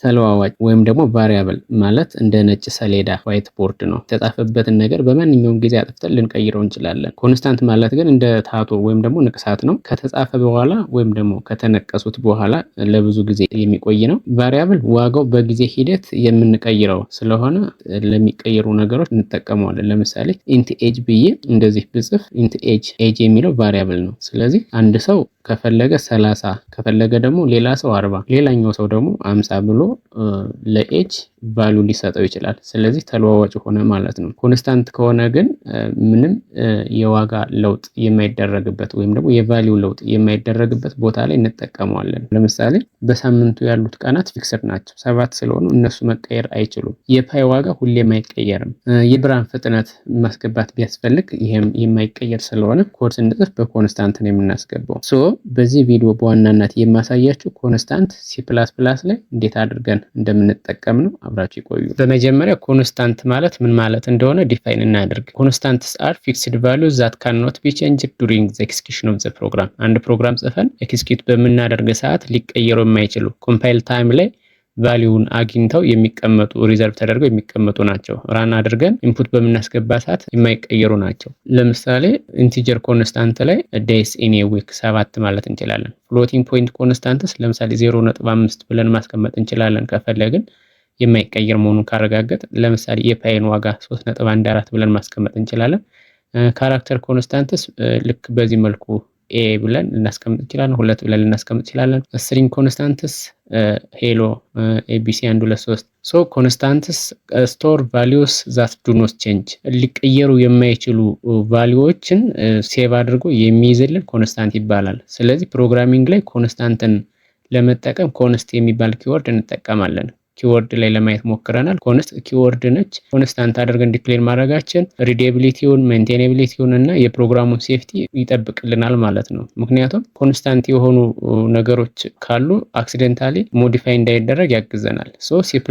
ተለዋዋጭ ወይም ደግሞ ቫሪያብል ማለት እንደ ነጭ ሰሌዳ ዋይት ቦርድ ነው። የተጻፈበትን ነገር በማንኛውም ጊዜ አጥፍተን ልንቀይረው እንችላለን። ኮንስታንት ማለት ግን እንደ ታቶ ወይም ደግሞ ንቅሳት ነው። ከተጻፈ በኋላ ወይም ደግሞ ከተነቀሱት በኋላ ለብዙ ጊዜ የሚቆይ ነው። ቫሪያብል ዋጋው በጊዜ ሂደት የምንቀይረው ስለሆነ ለሚቀየሩ ነገሮች እንጠቀመዋለን። ለምሳሌ ኢንት ኤጅ ብዬ እንደዚህ ብጽፍ ኢንት ኤጅ የሚለው ቫሪያብል ነው። ስለዚህ አንድ ሰው ከፈለገ 30 ከፈለገ ደግሞ ሌላ ሰው 40 ሌላኛው ሰው ደግሞ 50 ብሎ ለኤጅ ቫልዩ ሊሰጠው ይችላል። ስለዚህ ተለዋዋጭ ሆነ ማለት ነው። ኮንስታንት ከሆነ ግን ምንም የዋጋ ለውጥ የማይደረግበት ወይም ደግሞ የቫልዩ ለውጥ የማይደረግበት ቦታ ላይ እንጠቀመዋለን። ለምሳሌ በሳምንቱ ያሉት ቀናት ፊክስድ ናቸው፣ 7 ስለሆኑ እነሱ መቀየር አይችሉም። የፓይ ዋጋ ሁሌም አይቀየርም። የብርሃን ፍጥነት ማስገባት ቢያስፈልግ ይሄም የማይቀየር ስለሆነ ኮድ ስንጽፍ በኮንስታንት ነው የምናስገባው። በዚህ ቪዲዮ በዋናነት የማሳያችሁ ኮንስታንት C++ ላይ እንዴት አድርገን እንደምንጠቀም ነው። አብራችሁ ይቆዩ። በመጀመሪያ ኮንስታንት ማለት ምን ማለት እንደሆነ ዲፋይን እናድርግ። ኮንስታንትስ አር ፊክስድ ቫልዩስ ዛት ካን ኖት ቢ ቼንጅድ ዱሪንግ ዘ ኤክስኪዩሽን ኦፍ ዘ ፕሮግራም። አንድ ፕሮግራም ጽፈን ኤክስኪዩት በምናደርግ ሰዓት ሊቀየሩ የማይችሉ ኮምፓይል ታይም ላይ ቫልዩን አግኝተው የሚቀመጡ ሪዘርቭ ተደርገው የሚቀመጡ ናቸው። ራን አድርገን ኢንፑት በምናስገባ ሰዓት የማይቀየሩ ናቸው። ለምሳሌ ኢንቲጀር ኮንስታንት ላይ ዴይስ ኢን ኤ ዊክ 7 ማለት እንችላለን። ፍሎቲንግ ፖይንት ኮንስታንትስ ለምሳሌ 0.5 ብለን ማስቀመጥ እንችላለን ከፈለግን የማይቀየር መሆኑን ካረጋገጥ። ለምሳሌ የፓይን ዋጋ 3.14 ብለን ማስቀመጥ እንችላለን። ካራክተር ኮንስታንትስ ልክ በዚህ መልኩ ኤ ብለን ልናስቀምጥ እንችላለን፣ 2 ብለን ልናስቀምጥ እንችላለን። ስትሪንግ ኮንስታንትስ ሄሎ ኤቢሲ 1 2 3 ሶ ኮንስታንትስ ስቶር ቫልዩስ ዛት ዱ ኖት ቼንጅ ሊቀየሩ የማይችሉ ቫልዩዎችን ሴቭ አድርጎ የሚይዝልን ኮንስታንት ይባላል። ስለዚህ ፕሮግራሚንግ ላይ ኮንስታንትን ለመጠቀም ኮንስት የሚባል ኪወርድ እንጠቀማለን። ኪወርድ ላይ ለማየት ሞክረናል። ኮንስት ኪወርድ ነች። ኮንስታንት አድርገን ዲክሌር ማድረጋችን ሪዴቢሊቲውን፣ ሜንቴናቢሊቲውን እና የፕሮግራሙን ሴፍቲ ይጠብቅልናል ማለት ነው። ምክንያቱም ኮንስታንት የሆኑ ነገሮች ካሉ አክሲደንታሊ ሞዲፋይ እንዳይደረግ ያግዘናል። C++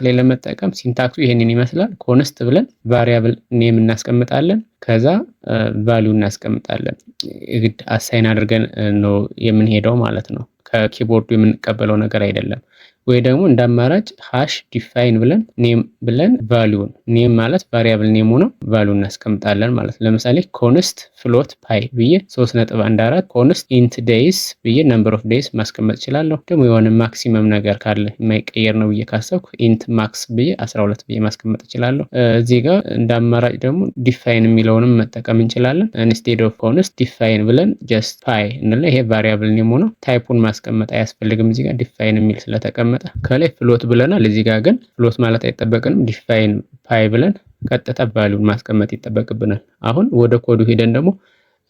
ላይ ለመጠቀም ሲንታክሱ ይሄንን ይመስላል። ኮንስት ብለን ቫሪያብል ኔም እናስቀምጣለን፣ ከዛ ቫልዩ እናስቀምጣለን። ግድ አሳይን አድርገን ነው የምንሄደው ማለት ነው። ከኪቦርዱ የምንቀበለው ነገር አይደለም። ወይ ደግሞ እንደ አማራጭ ሃሽ ዲፋይን ብለን ኔም ብለን ቫልዩን ኔም ማለት ቫሪያብል ኔሙ ነው፣ ቫልዩ እናስቀምጣለን ማለት ነው። ለምሳሌ ኮንስት ፍሎት ፓይ ብዬ 3.14 ኮንስት ኢንት ዴይስ ብዬ ነምበር ኦፍ ዴይስ ማስቀመጥ እችላለሁ። ደግሞ የሆነ ማክሲመም ነገር ካለ የማይቀየር ነው ብዬ ካሰብኩ ኢንት ማክስ ብዬ 12 ብዬ ማስቀመጥ እችላለሁ። እዚህ ጋር እንደ አማራጭ ደግሞ ዲፋይን የሚለውንም መጠቀም እንችላለን። ኢንስቴድ ኦፍ ኮንስት ዲፋይን ብለን ጀስት ፓይ እንለ። ይሄ ቫሪያብል ኔሙ ነው፣ ታይፑን ማስቀመጥ አያስፈልግም። እዚህ ጋር ዲፋይን የሚል ስለተቀመጠ ከላይ ፍሎት ብለናል። እዚህ ጋር ግን ፍሎት ማለት አይጠበቅንም። ዲፋይን ፓይ ብለን ቀጥታ ቫልዩን ማስቀመጥ ይጠበቅብናል። አሁን ወደ ኮዱ ሄደን ደግሞ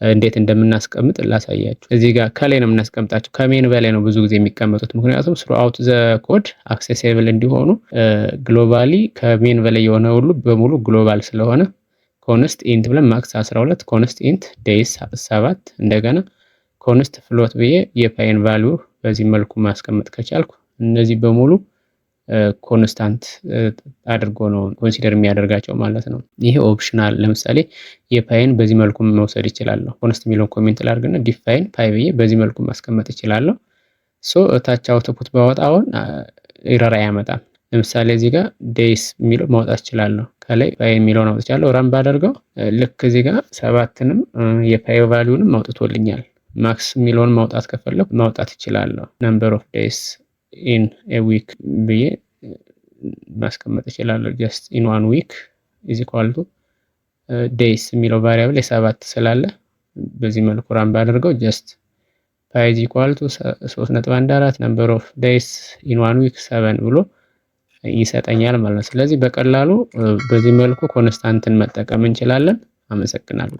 እንዴት እንደምናስቀምጥ ላሳያችሁ። እዚህ ጋር ከላይ ነው የምናስቀምጣቸው፣ ከሜን በላይ ነው ብዙ ጊዜ የሚቀመጡት። ምክንያቱም ስሩአውት ዘ ኮድ አክሴሲብል እንዲሆኑ ግሎባሊ ከሜን በላይ የሆነ ሁሉ በሙሉ ግሎባል ስለሆነ ኮንስት ኢንት ብለን ማክስ 12 ኮንስት ኢንት ዴይስ 7 እንደገና ኮንስት ፍሎት ብዬ የፓይን ቫልዩ በዚህ መልኩ ማስቀመጥ ከቻልኩ እነዚህ በሙሉ ኮንስታንት አድርጎ ነው ኮንሲደር የሚያደርጋቸው ማለት ነው። ይሄ ኦፕሽናል። ለምሳሌ የፓይን በዚህ መልኩ መውሰድ ይችላለሁ። ኮንስት የሚለውን ኮሜንት ላድርግና ዲፋይን ፓይ ብዬ በዚህ መልኩ ማስቀመጥ ይችላለሁ። ታች አውትፑት ባወጣ አሁን ኤረር አያመጣም። ለምሳሌ እዚህ ጋር ዴይስ የሚለው ማውጣት ይችላለሁ። ከላይ ፓይ የሚለውን አውጥቻለሁ። ራን ባደርገው ልክ እዚህ ጋር 7ንም የፓይ ቫልዩንም አውጥቶልኛል። ማክስ የሚለውን ማውጣት ከፈለኩ ማውጣት ይችላለሁ። ነምበር ኦፍ ዴይስ ኢን ኤ ዊክ ብዬ ማስቀመጥ ይችላለሁ። ጀስት ኢን ዋን ዊክ ኢዝ ኢኳል ቱ ዴይስ የሚለው ቫሪያብል 7 ስላለ በዚህ መልኩ ራን ባደርገው ጀስት ፓይ ኢዝ ኢኳል ቱ 3.14 ነምበር ኦፍ ዴይስ ኢን ዋን ዊክ 7 ብሎ ይሰጠኛል ማለት ነው። ስለዚህ በቀላሉ በዚህ መልኩ ኮንስታንትን መጠቀም እንችላለን። አመሰግናለሁ።